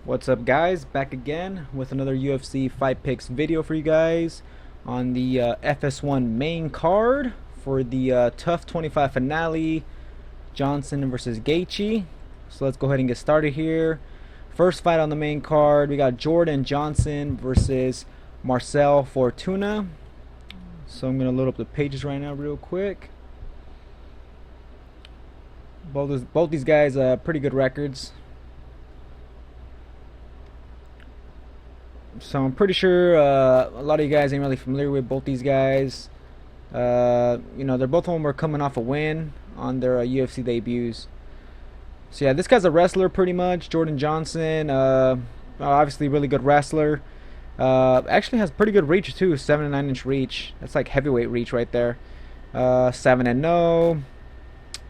What's up, guys? Back again with another UFC fight picks video for you guys on the FS1 main card for the TUF 25 finale, Johnson versus Gaethje. So let's go ahead and get started here. First fight on the main card, we got Jordan Johnson versus Marcel Fortuna. So I'm gonna load up the pages right now real quick. Both these guys pretty good records. So I'm pretty sure a lot of you guys ain't really familiar with both these guys. You know, they're both of them were coming off a win on their UFC debuts. So yeah, this guy's a wrestler pretty much. Jordan Johnson, obviously really good wrestler. Actually has pretty good reach too, 7 to 9 inch reach. That's like heavyweight reach right there. 7-0.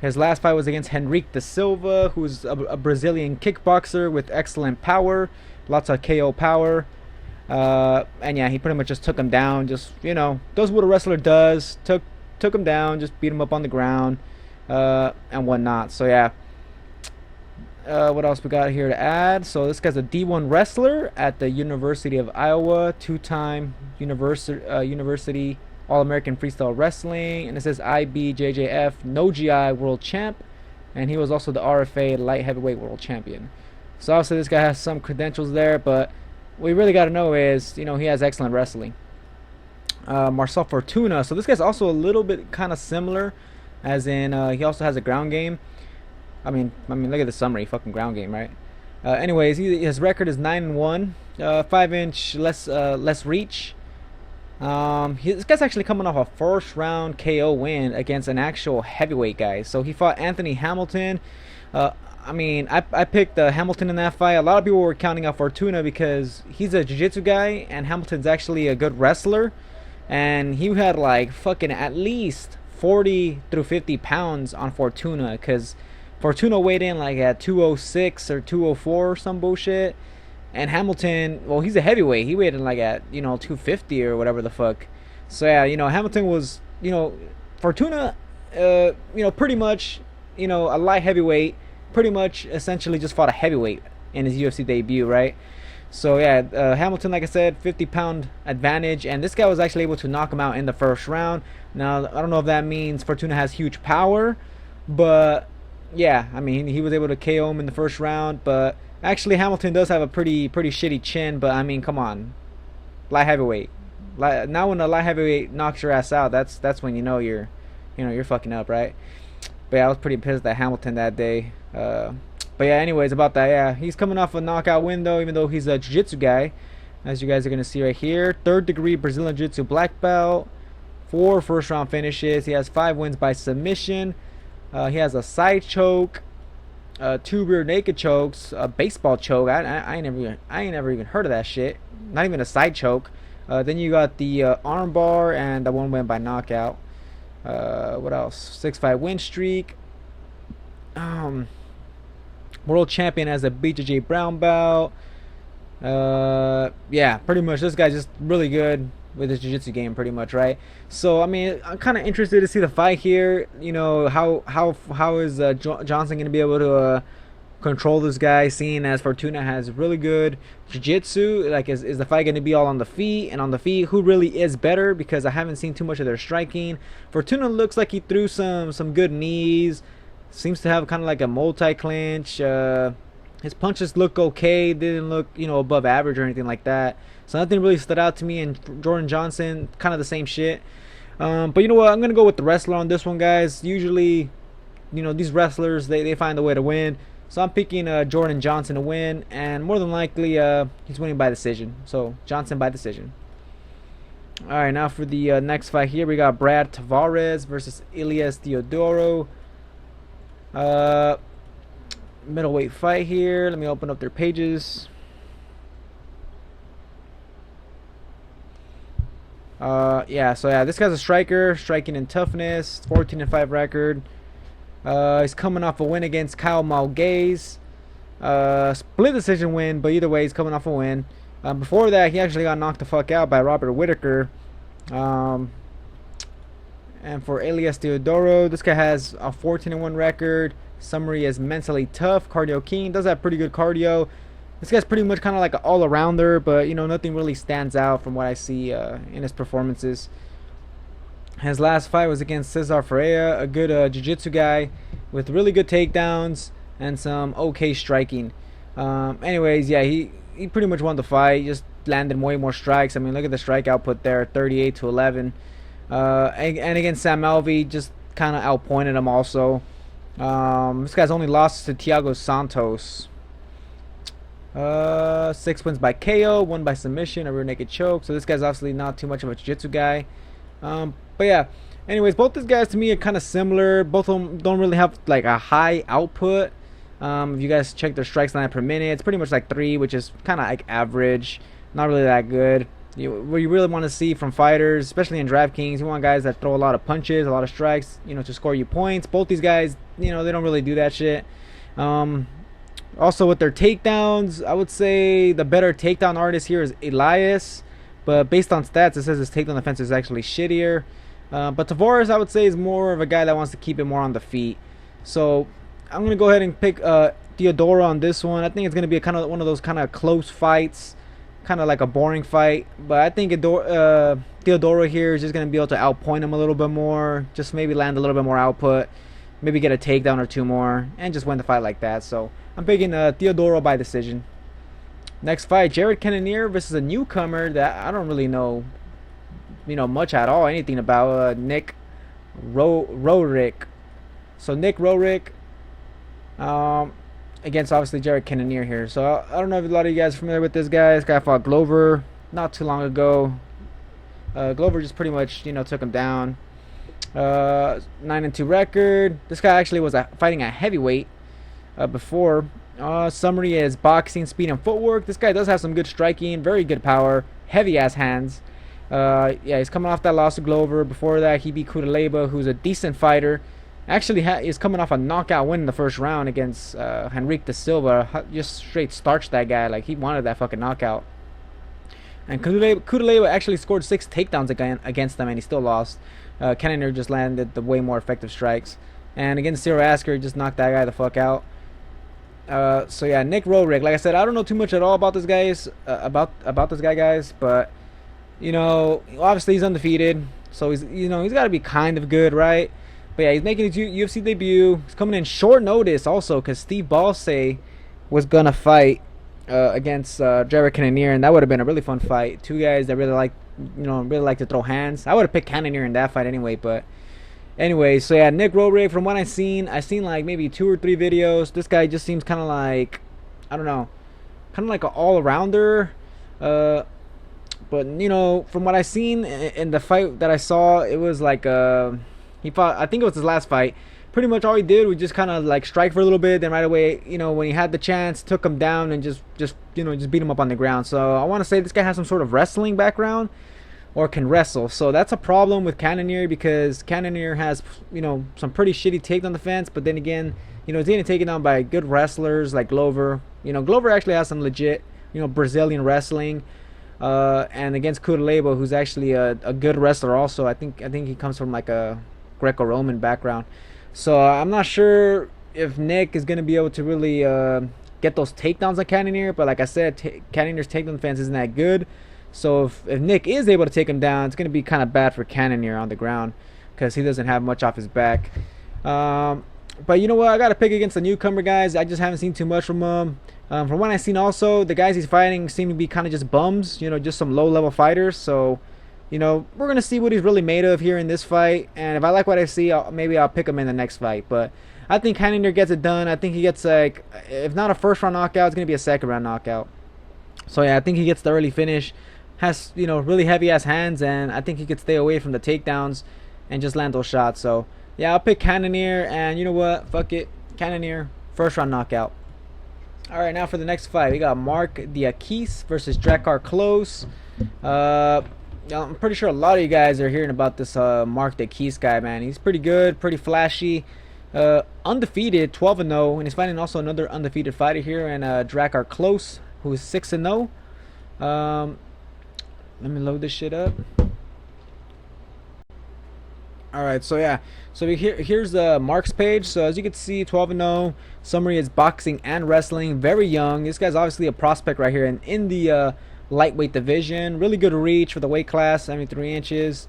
His last fight was against Henrique da Silva, who's a Brazilian kickboxer with excellent power, lots of KO power. And yeah, he pretty much just took him down. Just, you know, does what a wrestler does. Took him down, just beat him up on the ground, and whatnot. So yeah. What else we got here to add? So this guy's a D1 wrestler at the University of Iowa, two-time University All-American Freestyle Wrestling, and it says IBJJF No GI World Champ, and he was also the RFA Light Heavyweight World Champion. So obviously this guy has some credentials there, but what we really got to know is, you know, he has excellent wrestling. Marcel Fortuna. So this guy's also a little bit kind of similar, as in he also has a ground game. I mean, look at the summary, fucking ground game, right? Anyways, his record is 9-1, 5-inch less reach. This guy's actually coming off a first round KO win against an actual heavyweight guy. So he fought Anthony Hamilton. I mean, I picked Hamilton in that fight. A lot of people were counting out Fortuna because he's a jiu-jitsu guy and Hamilton's actually a good wrestler. And he had like fucking at least 40 through 50 pounds on Fortuna, because Fortuna weighed in like at 206 or 204 or some bullshit. And Hamilton, well, he's a heavyweight. He weighed in like at, you know, 250 or whatever the fuck. So yeah, you know, Hamilton was, you know, Fortuna, you know, pretty much, you know, a light heavyweight. Pretty much essentially just fought a heavyweight in his UFC debut, right? So yeah, Hamilton, like I said, 50-pound advantage, and this guy was actually able to knock him out in the first round. Now, I don't know if that means Fortuna has huge power, but yeah, I mean, he was able to KO him in the first round. But actually, Hamilton does have a pretty shitty chin. But I mean, come on, light heavyweight. Now when a light heavyweight knocks your ass out, that's when you're fucking up, right? But yeah, I was pretty pissed at Hamilton that day. But yeah, anyways, about that, yeah, he's coming off a knockout win though, even though he's a jiu-jitsu guy, as you guys are gonna see right here. 3rd degree Brazilian Jiu-Jitsu black belt, 4 first round finishes. He has 5 wins by submission. He has a side choke, 2 rear naked chokes, a baseball choke. I ain't never even heard of that shit. Not even a side choke. Then you got the arm bar, and the one went by knockout. What else? 6-5 win streak. World champion as a BJJ brown belt. Yeah, pretty much this guy's just really good with his jiu-jitsu game, pretty much, right? So I mean, I'm kind of interested to see the fight here. You know, how is Johnson gonna be able to control this guy, seeing as Fortuna has really good jiu-jitsu? Like, is the fight gonna be all on the feet? And on the feet, who really is better? Because I haven't seen too much of their striking. Fortuna looks like he threw some good knees. Seems to have kind of like a multi-clinch. His punches look okay. Didn't look, you know, above average or anything like that. So nothing really stood out to me. And Jordan Johnson, kind of the same shit. But you know what? I'm going to go with the wrestler on this one, guys. Usually, you know, these wrestlers, they find a way to win. So I'm picking Jordan Johnson to win. And more than likely, he's winning by decision. So Johnson by decision. Alright, now for the next fight here, we got Brad Tavares versus Elias Teodoro. Middleweight fight here. Let me open up their pages. Yeah, so yeah, this guy's a striker, striking in toughness, 14-5 record. He's coming off a win against Kyle Malgaze. Split decision win, but either way, he's coming off a win. Before that, he actually got knocked the fuck out by Robert Whitaker. And for Elias Teodoro, this guy has a 14-1 record. Summary is mentally tough, cardio keen, does have pretty good cardio. This guy's pretty much kind of like an all-arounder, but you know, nothing really stands out from what I see in his performances. His last fight was against Cesar Ferreira, a good jiu-jitsu guy with really good takedowns and some okay striking. Anyways, yeah, he pretty much won the fight. He just landed way more strikes. I mean, look at the strike output there, 38 to 11. And against Sam Alvey, just kind of outpointed him also. This guy's only lost to Thiago Santos. 6 wins by KO, 1 by submission, a rear naked choke. So this guy's obviously not too much of a jiu-jitsu guy. But yeah, anyways, both these guys to me are kind of similar. Both of them don't really have like a high output. If you guys check their strikes line per minute, it's pretty much like 3, which is kind of like average, not really that good. What you really want to see from fighters, especially in DraftKings, you want guys that throw a lot of punches, a lot of strikes, you know, to score you points. Both these guys, you know, they don't really do that shit. Also with their takedowns, I would say the better takedown artist here is Elias, but based on stats, it says his takedown defense is actually shittier. But Tavares, I would say, is more of a guy that wants to keep it more on the feet. So I'm gonna go ahead and pick Teodoro on this one. I think it's gonna be kind of one of those kind of close fights, kind of like a boring fight. But I think Teodoro here is just gonna be able to outpoint him a little bit more, just maybe land a little bit more output, maybe get a takedown or 2 more, and just win the fight like that. So I'm picking Teodoro by decision. Next fight, Jared Cannonier versus a newcomer that I don't really know, much at all, anything about, Nick Roerig. So Nick Roerig, against obviously Jared Cannonier here. So I don't know if a lot of you guys are familiar with this guy. This guy fought Glover not too long ago. Glover just pretty much, took him down. 9-2 record. This guy actually was fighting at heavyweight before. Summary is boxing, speed, and footwork. This guy does have some good striking, very good power, heavy ass hands. Yeah, he's coming off that loss to Glover. Before that, he beat Kutaleba, who's a decent fighter. Actually, is coming off a knockout win in the first round against Henrique da Silva. Just straight starched that guy. Like, he wanted that fucking knockout. And Kutaleba actually scored 6 takedowns against them, and he still lost. Cannonier just landed the way more effective strikes. And against Cyril Asker, he just knocked that guy the fuck out. So yeah, Nick Roerig. Like I said, I don't know too much at all about this guys, about this guy, guys. But obviously he's undefeated, so he's got to be kind of good, right? But yeah, he's making his UFC debut. He's coming in short notice, also, because Steve Balsay was gonna fight against Jared Cannonier, and that would have been a really fun fight. 2 guys that really like to throw hands. I would have picked Cannonier in that fight anyway, but. Anyway, so yeah, Nick Roerig, from what I've seen like maybe 2 or 3 videos. This guy just seems kind of like, I don't know, kind of like an all-arounder. But, from what I've seen in the fight that I saw, it was like, he fought, I think it was his last fight. Pretty much all he did was just kind of like strike for a little bit, then right away, when he had the chance, took him down and just beat him up on the ground. So I want to say this guy has some sort of wrestling background, or can wrestle. So that's a problem with Cannonier, because Cannonier has, some pretty shitty takedown defense, but then again, he's getting taken down by good wrestlers like Glover. Glover actually has some legit, Brazilian wrestling. And against Kutaleba, who's actually a good wrestler also. I think he comes from like a Greco-Roman background. So I'm not sure if Nick is going to be able to really get those takedowns on Cannonier, but like I said, Cannonier's takedown defense isn't that good. So if Nick is able to take him down, it's going to be kind of bad for Cannonier on the ground, because he doesn't have much off his back. But you know what? I got to pick against the newcomer, guys. I just haven't seen too much from him. From what I've seen also, the guys he's fighting seem to be kind of just bums, just some low-level fighters. So, we're going to see what he's really made of here in this fight. And if I like what I see, maybe I'll pick him in the next fight. But I think Cannonier gets it done. I think he gets, like, if not a first-round knockout, it's going to be a second-round knockout. So, yeah, I think he gets the early finish. Has, really heavy-ass hands, and I think he could stay away from the takedowns and just land those shots. So, yeah, I'll pick Cannonier, and you know what? Fuck it. Cannonier, first-round knockout. All right, now for the next fight, we got Marc Diakiese versus Drakkar Klose. I'm pretty sure a lot of you guys are hearing about this Marc Diakiese guy, man. He's pretty good, pretty flashy, undefeated, 12-0, and he's fighting also another undefeated fighter here, and Drakkar Klose, who is 6-0. Let me load this shit up. All right, so yeah, so here's Marc's page. So as you can see, 12-0. Summary is boxing and wrestling. Very young. This guy's obviously a prospect right here, and in the lightweight division, really good reach for the weight class, 73 inches.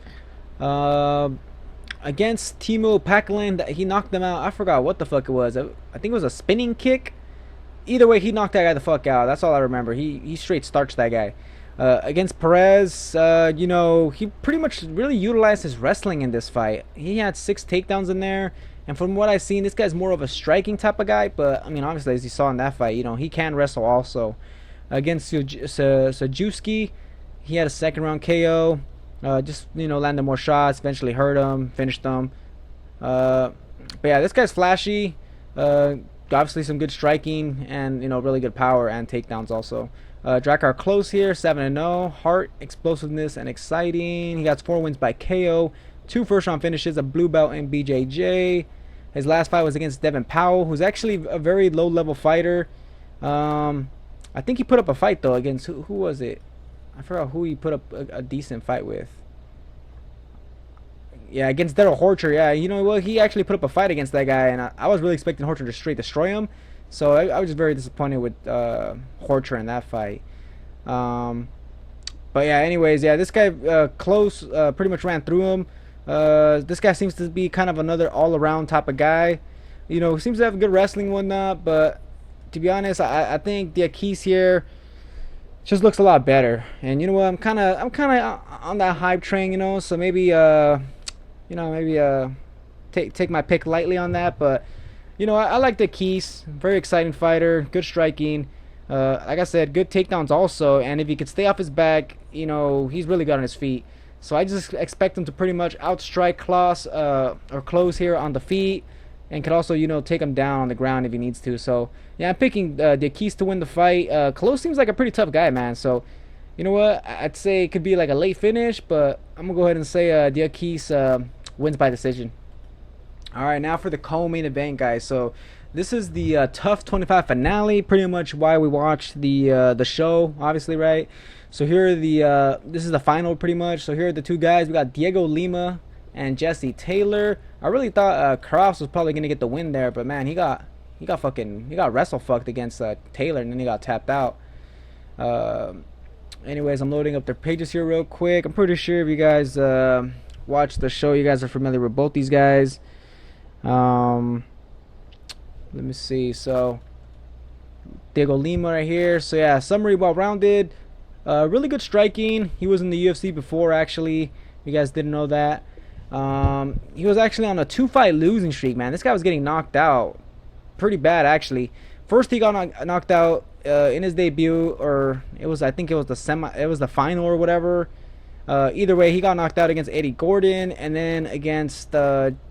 Against Teemu Packalén, he knocked them out. I forgot what the fuck it was. I think it was a spinning kick. Either way, he knocked that guy the fuck out. That's all I remember. He straight starched that guy. Against Perez, you know, he pretty much really utilized his wrestling in this fight. He had 6 takedowns in there, and from what I've seen, this guy's more of a striking type of guy, but, I mean, obviously, as you saw in that fight, you know, he can wrestle also. Against Sajewski, he had a second-round KO, just, you know, landed more shots, eventually hurt him, finished him. But, yeah, this guy's flashy, obviously some good striking, and, you know, really good power and takedowns also. Drakkar close here, 7-0. Heart, explosiveness, and exciting. He got 4 wins by KO, 2 first-round finishes, a blue belt in BJJ. His last fight was against Devin Powell, who's actually a very low-level fighter. I think he put up a fight, though, against... Who was it? I forgot who he put up a decent fight with. Yeah, against Daryl Horcher. Yeah, you know what? He actually put up a fight against that guy, and I was really expecting Horcher to straight destroy him. So I was just very disappointed with Horcher in that fight. But yeah, anyways, yeah, this guy close pretty much ran through him. This guy seems to be kind of another all-around type of guy. You know, seems to have good wrestling and whatnot, but to be honest, I think diakiese here just looks a lot better. And you know what? I'm kind of on that hype train, you know. So maybe you know, maybe take my pick lightly on that, but. You know, I like diakiese. Very exciting fighter. Good striking. Like I said, good takedowns also. And if he could stay off his back, you know, he's really good on his feet. So I just expect him to pretty much outstrike Klaus or close here on the feet. And could also, you know, take him down on the ground if he needs to. So, yeah, I'm picking diakiese to win the fight. Close seems like a pretty tough guy, man. So, you know what? I'd say it could be like a late finish. But I'm going to go ahead and say diakiese wins by decision. Alright, now for the co-main event, guys. So this is the TUF 25 finale, pretty much why we watched the show, obviously, right? So here are the this is the final pretty much. So here are the 2 guys. We got Diego Lima and Jesse Taylor. I really thought Krause was probably gonna get the win there, but man, he got wrestle fucked against Taylor, and then he got tapped out. Anyways, I'm loading up their pages here real quick. I'm pretty sure if you guys watched the show, you guys are familiar with both these guys. Let me see. So Diego Lima right here. So yeah, summary, well-rounded, really good striking. He was in the UFC before, actually. You guys didn't know that. He was actually on a 2-fight losing streak, man. This guy was getting knocked out pretty bad, actually. First he got knocked out in his debut, or I think it was the final or whatever. Either way, he got knocked out against Eddie Gordon, and then against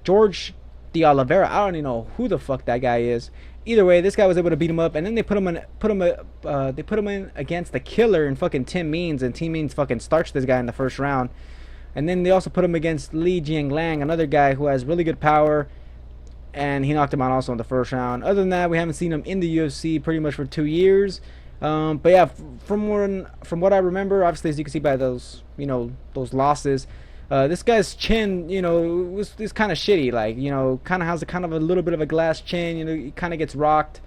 George De Oliveira. I don't even know who the fuck that guy is. Either way, this guy was able to beat him up, and then they put him in against the killer and fucking Tim Means, and Tim Means fucking starched this guy in the first round. And then they also put him against Li Jianlang, another guy who has really good power, and he knocked him out also in the first round. Other than that, we haven't seen him in the UFC pretty much for 2 years. But yeah, from what I remember, obviously, as you can see by those, you know, those losses, this guy's chin, you know, is kind of shitty. Like, you know, kind of has a little bit of a glass chin. You know, he kind of gets rocked.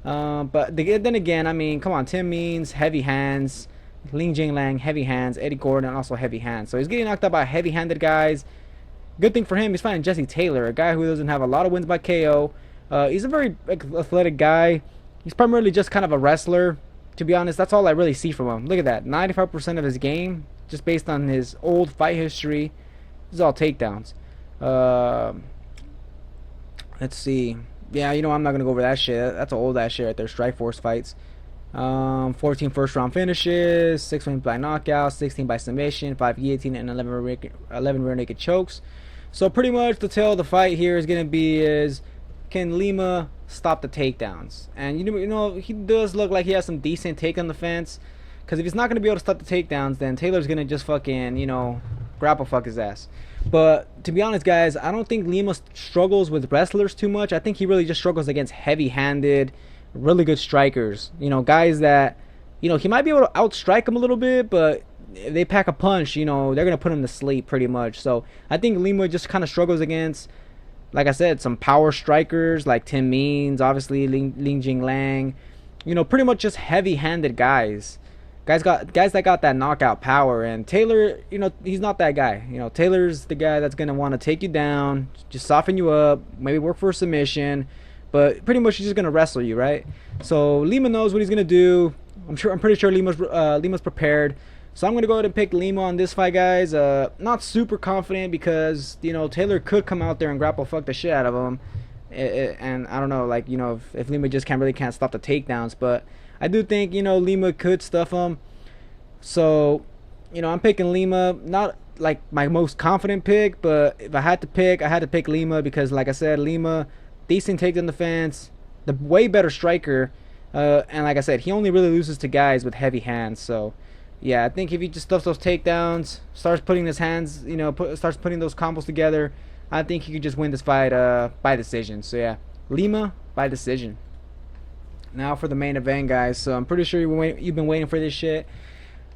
But then again, I mean, come on, Tim Means, heavy hands. Li Jianlang, heavy hands. Eddie Gordon, also heavy hands. So he's getting knocked out by heavy-handed guys. Good thing for him, he's fighting Jesse Taylor, a guy who doesn't have a lot of wins by KO. He's a very athletic guy. He's primarily just kind of a wrestler. To be honest, that's all I really see from him. Look at that, 95% of his game, just based on his old fight history, is all takedowns. Let's see. Yeah, you know, I'm not going to go over that shit. That's an old-ass shit right there, Strikeforce fights. 14 first-round finishes, 6 wins by knockout, 16 by submission, 5 guillotine, and 11 rear naked chokes. So pretty much the tale of the fight here is going to be can Lima stop the takedowns? And you know he does look like he has some decent take on the fence. Because if he's not going to be able to stop the takedowns, then Taylor's going to just fucking, you know, grapple fuck his ass. But to be honest, guys, I don't think Lima struggles with wrestlers too much. I think he really just struggles against heavy-handed, really good strikers. You know, guys that, you know, he might be able to outstrike him a little bit, but if they pack a punch, you know, they're gonna put him to sleep pretty much. So I think Lima just kind of struggles against, like I said, some power strikers like Tim Means, obviously Ling Jing Lang, you know, pretty much just heavy-handed guys. Guys that got that knockout power. And Taylor, you know, he's not that guy. You know, Taylor's the guy that's gonna want to take you down, just soften you up, maybe work for a submission, but pretty much he's just gonna wrestle you, right? So Lima knows what he's gonna do. I'm pretty sure Lima's prepared. So I'm gonna go ahead and pick Lima on this fight, guys. Not super confident because, you know, Taylor could come out there and grapple fuck the shit out of him. And I don't know, like, you know, if Lima just can't stop the takedowns, but I do think, you know, Lima could stuff him. So, you know, I'm picking Lima. Not like my most confident pick, but if I had to pick, I had to pick Lima because, like I said, Lima, decent takedown defense, the way better striker, and like I said, he only really loses to guys with heavy hands. So, yeah, I think if he just stuffs those takedowns, starts putting his hands, you know, starts putting those combos together, I think he could just win this fight by decision. So, yeah, Lima by decision. Now for the main event, guys. So I'm pretty sure you've been waiting for this shit.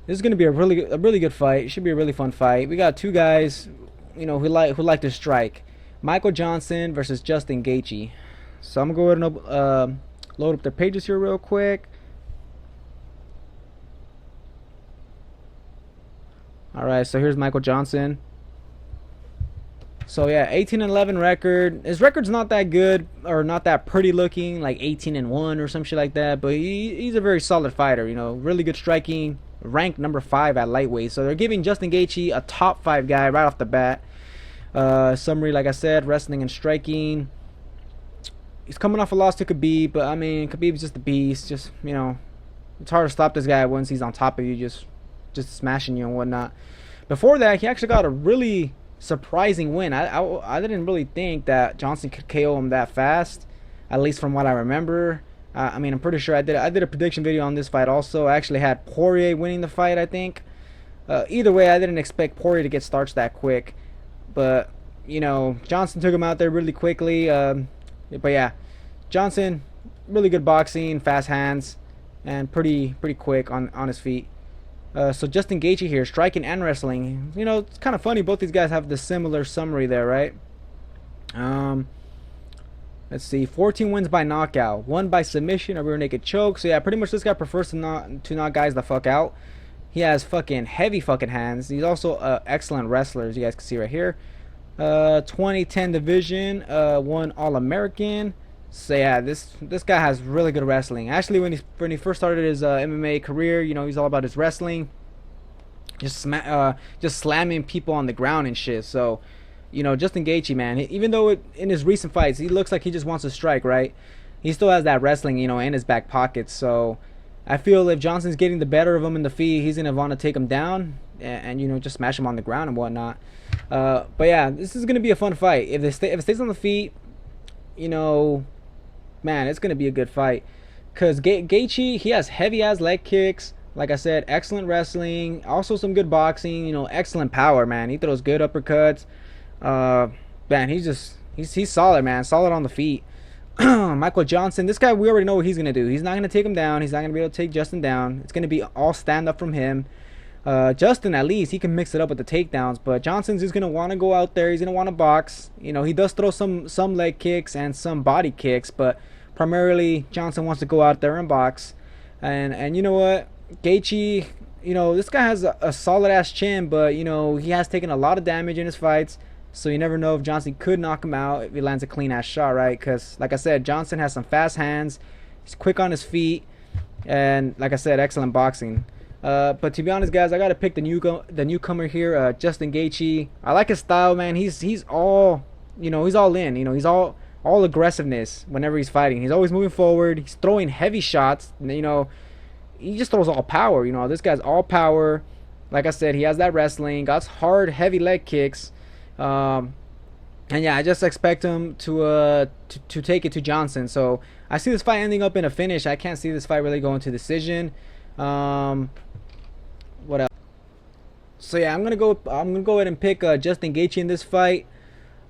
This is gonna be a really good fight. It should be a really fun fight. We got two guys, you know, who like to strike. Michael Johnson versus Justin Gaethje. So I'm gonna go ahead and load up their pages here real quick. All right, so here's Michael Johnson. So yeah, 18-11 record. His record's not that good or not that pretty looking, like 18-1 or some shit like that. But he's a very solid fighter. You know, really good striking. Ranked number 5 at lightweight. So they're giving Justin Gaethje a top 5 guy right off the bat. Summary, like I said, wrestling and striking. He's coming off a loss to Khabib, but I mean, Khabib's just a beast. Just, you know, it's hard to stop this guy once he's on top of you, just smashing you and whatnot. Before that, he actually got a really surprising win. I didn't really think that Johnson could KO him that fast, at least from what I remember. I mean, I'm pretty sure I did a prediction video on this fight also. I actually had Poirier winning the fight, I think. Either way, I didn't expect Poirier to get starched that quick, but you know, Johnson took him out there really quickly. But yeah, Johnson, really good boxing, fast hands, and pretty quick on his feet. So Justin Gaethje here, striking and wrestling. You know, it's kind of funny. Both these guys have the similar summary there, right? Let's see. 14 wins by knockout, 1 by submission or rear naked choke. So yeah, pretty much this guy prefers to knock guys the fuck out. He has fucking heavy fucking hands. He's also excellent wrestler, as you guys can see right here. 2010 division, 1 All-American. So yeah, this guy has really good wrestling. Actually, when he first started his MMA career, you know, he's all about his wrestling, just slamming people on the ground and shit. So, you know, Justin Gaethje, man, even though in his recent fights he looks like he just wants to strike, right? He still has that wrestling, you know, in his back pocket. So I feel if Johnson's getting the better of him in the feet, he's gonna want to take him down and you know, just smash him on the ground and whatnot. But yeah, this is gonna be a fun fight. If it stays on the feet, you know, man, it's gonna be a good fight. Cause Gaethje, he has heavy ass leg kicks. Like I said, excellent wrestling, also some good boxing. You know, excellent power, man. He throws good uppercuts. Man, he's solid, man. Solid on the feet. Michael Johnson, this guy, we already know what he's gonna do. He's not gonna take him down. He's not gonna be able to take Justin down. It's gonna be all stand up from him. Justin, at least he can mix it up with the takedowns, but Johnson's just gonna want to go out there. He's gonna want to box. You know, he does throw some leg kicks and some body kicks, but primarily Johnson wants to go out there and box. And you know what, Gaethje, you know, this guy has a solid ass chin, but you know, he has taken a lot of damage in his fights, so you never know if Johnson could knock him out if he lands a clean ass shot, right? Because like I said, Johnson has some fast hands, he's quick on his feet, and like I said, excellent boxing. But to be honest, guys, I gotta pick the newcomer here, Justin Gaethje. I like his style, man. He's all, you know, he's all in. You know, he's all aggressiveness whenever he's fighting. He's always moving forward. He's throwing heavy shots. You know, he just throws all power. You know, this guy's all power. Like I said, he has that wrestling. Got hard, heavy leg kicks. And yeah, I just expect him to take it to Johnson. So I see this fight ending up in a finish. I can't see this fight really going to decision. What else? So yeah, I'm gonna go ahead and pick Justin Gaethje in this fight.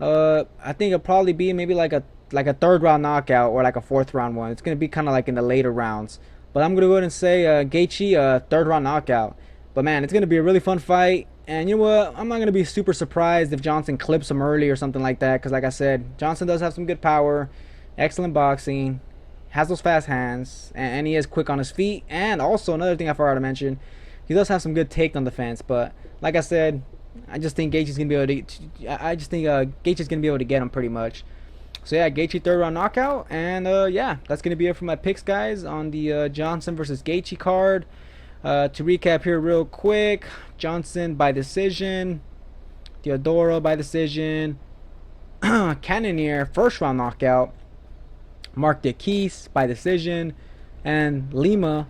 I think it'll probably be maybe like a 3rd round knockout or like a 4th round one. It's gonna be kind of like in the later rounds. But I'm gonna go ahead and say Gaethje 3rd round knockout. But man, it's gonna be a really fun fight. And you know what? I'm not gonna be super surprised if Johnson clips him early or something like that. Because like I said, Johnson does have some good power, excellent boxing, has those fast hands, and he is quick on his feet. And also another thing I forgot to mention, he does have some good takedown defense. But like I said, I just think Gaethje's gonna be able to. I just think Gaethje's gonna be able to get him pretty much. So yeah, Gaethje third round knockout, and yeah, that's gonna be it for my picks, guys, on the Johnson versus Gaethje card. To recap here real quick, Johnson by decision, Teodoro by decision, Cannonier first round knockout, Marc diakiese by decision, and Lima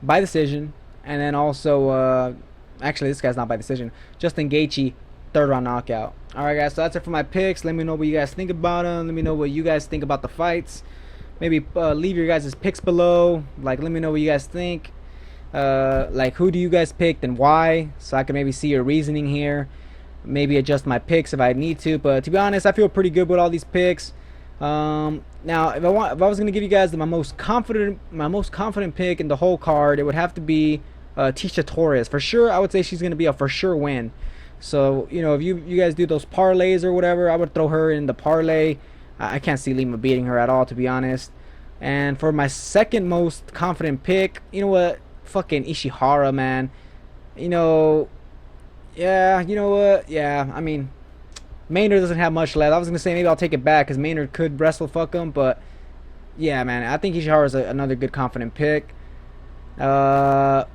by decision, and then also actually this guy's not by decision, Justin Gaethje third round knockout. Alright guys, so that's it for my picks. Let me know what you guys think about them. Let me know what you guys think about the fights. Maybe leave your guys' picks below. Like, let me know what you guys think. Like, who do you guys pick and why, so I can maybe see your reasoning here, maybe adjust my picks if I need to. But to be honest, I feel pretty good with all these picks. Now if I was gonna give you guys my most confident pick in the whole card, it would have to be Tecia Torres. For sure, I would say she's gonna be a for sure win. So you know, if you guys do those parlays or whatever, I would throw her in the parlay. I can't see Lima beating her at all, to be honest. And for my second most confident pick, you know what, fucking Ishihara, man. You know, yeah, you know what, yeah, I mean, Maynard doesn't have much left. I was gonna say maybe I'll take it back because Maynard could wrestle fuck him, but yeah, man, I think Ishihara is another good confident pick. And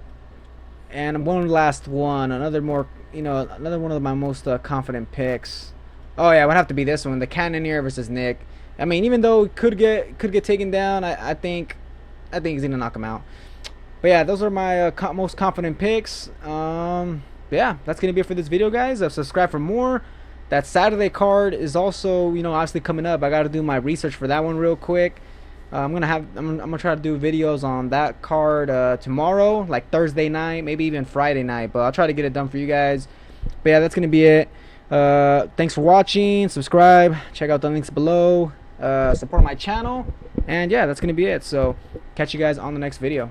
one last one, another one of my most confident picks. Oh yeah, it would have to be this one, the Cannonier versus Nick. I mean, even though it could get taken down, I think he's gonna knock him out. But yeah, those are my most confident picks. Yeah, that's gonna be it for this video, guys. Subscribe for more. That Saturday card is also, you know, obviously coming up. I got to do my research for that one real quick. I'm gonna try to do videos on that card tomorrow, like Thursday night, maybe even Friday night. But I'll try to get it done for you guys. But yeah, that's gonna be it. Thanks for watching. Subscribe. Check out the links below. Support my channel. And yeah, that's gonna be it. So catch you guys on the next video.